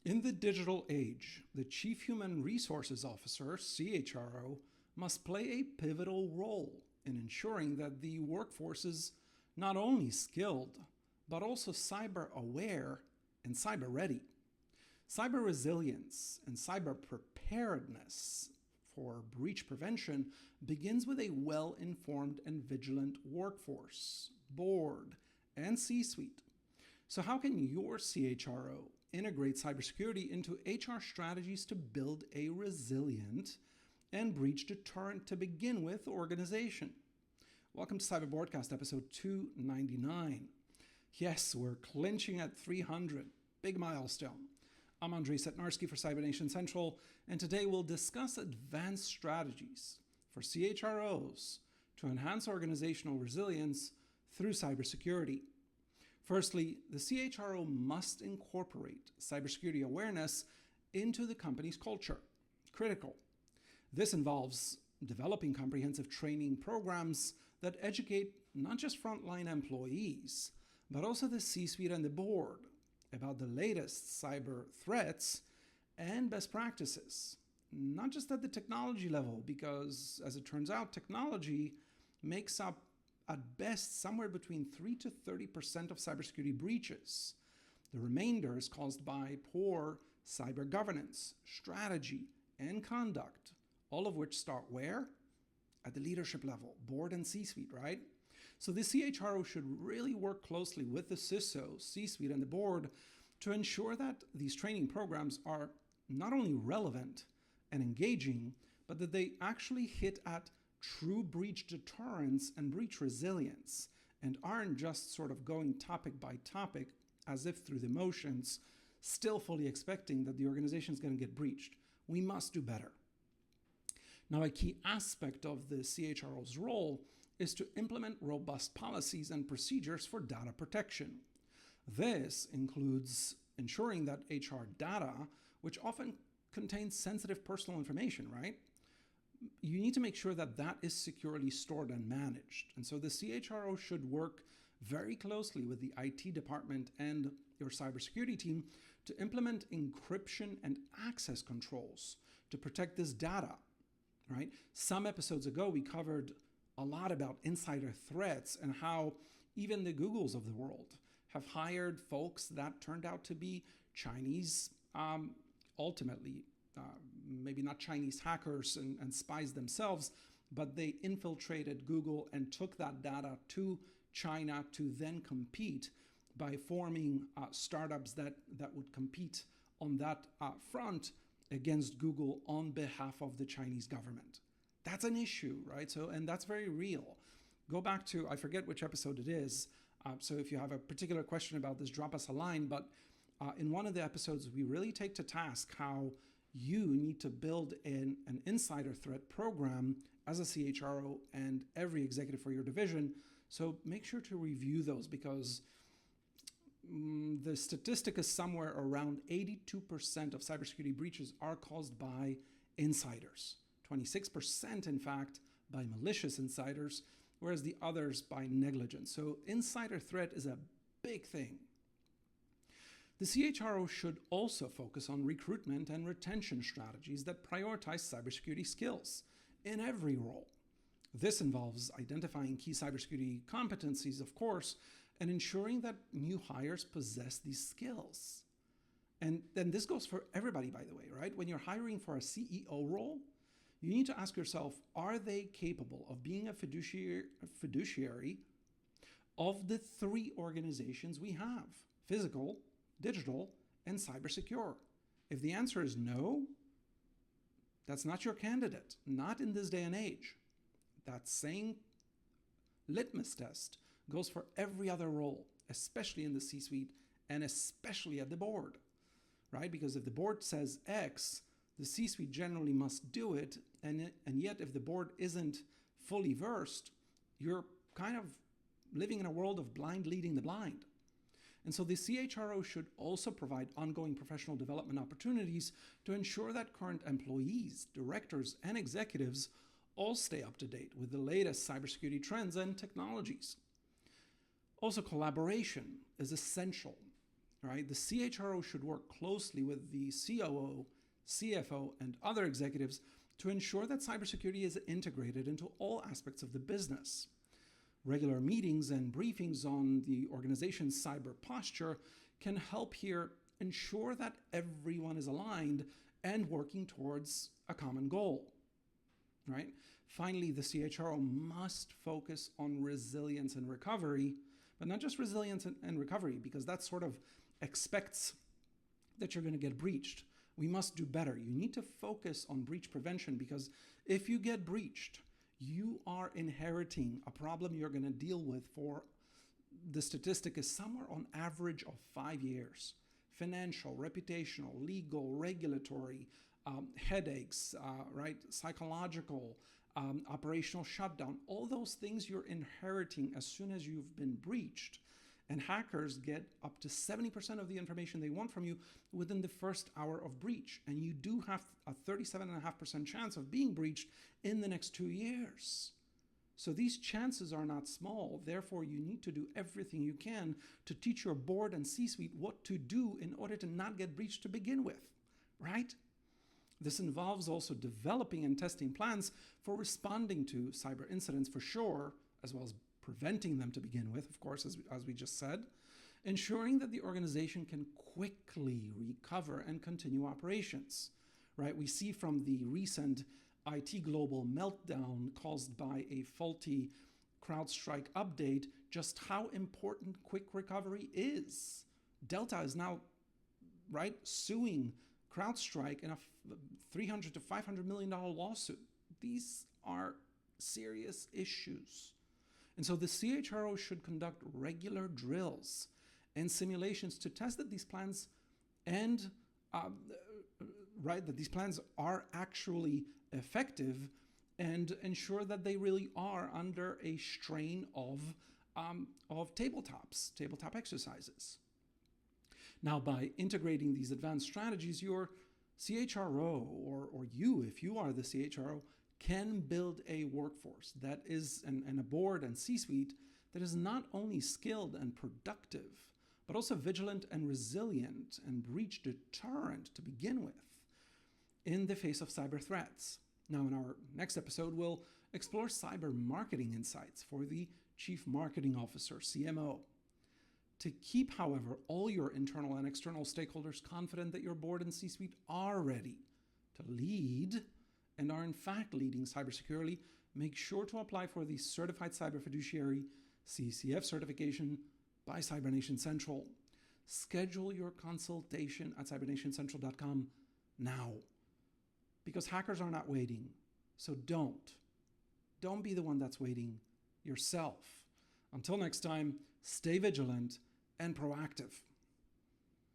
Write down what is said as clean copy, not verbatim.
In the digital age, the Chief Human Resources Officer, CHRO, must play a pivotal role in ensuring that the workforce is not only skilled, but also cyber aware and cyber ready. Cyber resilience and cyber preparedness for breach prevention begins with a well-informed and vigilant workforce, board, and C-suite. So how can your CHRO integrate cybersecurity into HR strategies to build a resilient and breach deterrent to begin with organization? Welcome to CyberBoardCast episode 299. Yes, we're clinching at 300. Big milestone. I'm Andrzej Setnarski for CyberNation Central, and today we'll discuss advanced strategies for CHROs to enhance organizational resilience through cybersecurity. Firstly, the CHRO must incorporate cybersecurity awareness into the company's culture. Critical. This involves developing comprehensive training programs that educate not just frontline employees, but also the C-suite and the board about the latest cyber threats and best practices. Not just at the technology level, because as it turns out, technology makes up at best somewhere between 3 to 30% of cybersecurity breaches. The remainder is caused by poor cyber governance, strategy, and conduct, all of which start where? At the leadership level, board and C-suite, right? So the CHRO should really work closely with the CISO, C-suite, and the board to ensure that these training programs are not only relevant and engaging, but that they actually hit at true breach deterrence and breach resilience, and aren't just sort of going topic by topic as if through the motions, still fully expecting that the organization is going to get breached. We must do better. Now, a key aspect of the CHRO's role is to implement robust policies and procedures for data protection. This includes ensuring that HR data, which often contains sensitive personal information, right? You need to make sure that that is securely stored and managed. And so the CHRO should work very closely with the IT department and your cybersecurity team to implement encryption and access controls to protect this data, right? Some episodes ago, we covered a lot about insider threats and how even the Googles of the world have hired folks that turned out to be Chinese, ultimately, maybe not Chinese hackers and spies themselves, but they infiltrated Google and took that data to China to then compete by forming startups that would compete on that front against Google on behalf of the Chinese government. That's an issue, right? So, and that's very real. Go back to, I forget which episode it is. So if you have a particular question about this, drop us a line. But in one of the episodes, we really take to task how you need to build in an insider threat program as a CHRO and every executive for your division. So make sure to review those, because the statistic is somewhere around 82% of cybersecurity breaches are caused by insiders. 26%, in fact, by malicious insiders, whereas the others by negligence. So insider threat is a big thing. The CHRO should also focus on recruitment and retention strategies that prioritize cybersecurity skills in every role. This involves identifying key cybersecurity competencies, of course, and ensuring that new hires possess these skills. And then this goes for everybody, by the way, right? When you're hiring for a CEO role, you need to ask yourself, are they capable of being a fiduciary of the three organizations we have: physical, digital, and cybersecure? If the answer is no, that's not your candidate, not in this day and age. That same litmus test goes for every other role, especially in the C-suite and especially at the board, right? Because if the board says X, the C-suite generally must do it, and yet if the board isn't fully versed, you're kind of living in a world of blind leading the blind. And so the CHRO should also provide ongoing professional development opportunities to ensure that current employees, directors, and executives all stay up to date with the latest cybersecurity trends and technologies. Also, collaboration is essential, right? The CHRO should work closely with the COO, CFO, and other executives to ensure that cybersecurity is integrated into all aspects of the business. Regular meetings and briefings on the organization's cyber posture can help here ensure that everyone is aligned and working towards a common goal, right? Finally, the CHRO must focus on resilience and recovery, but not just resilience and recovery, because that sort of expects that you're going to get breached. We must do better. You need to focus on breach prevention, because if you get breached, you are inheriting a problem you're going to deal with for, the statistic is somewhere on average of 5 years. Financial, reputational, legal, regulatory, headaches, right? Psychological, operational shutdown, all those things you're inheriting as soon as you've been breached. And hackers get up to 70% of the information they want from you within the first hour of breach. And you do have a 37.5% chance of being breached in the next 2 years. So these chances are not small. Therefore, you need to do everything you can to teach your board and C-suite what to do in order to not get breached to begin with, right? This involves also developing and testing plans for responding to cyber incidents for sure, as well as preventing them to begin with, of course, as we just said, ensuring that the organization can quickly recover and continue operations, right? We see from the recent IT global meltdown caused by a faulty CrowdStrike update just how important quick recovery is. Delta is now, right, suing CrowdStrike in a $300 to $500 million lawsuit. These are serious issues. And so the CHRO should conduct regular drills and simulations to test that these plans and that these plans are actually effective, and ensure that they really are under a strain of tabletop exercises. Now, by integrating these advanced strategies, your CHRO or you, if you are the CHRO, can build a workforce that is, and a board and C-suite that is not only skilled and productive, but also vigilant and resilient and breach deterrent to begin with in the face of cyber threats. Now, in our next episode, we'll explore cyber marketing insights for the Chief Marketing Officer, CMO. To keep, however, all your internal and external stakeholders confident that your board and C-suite are ready to lead and are in fact leading cybersecurity, make sure to apply for the Certified Cyber Fiduciary CCF certification by CyberNation Central. Schedule your consultation at cybernationcentral.com now, because hackers are not waiting. So don't be the one that's waiting yourself. Until next time, stay vigilant and proactive.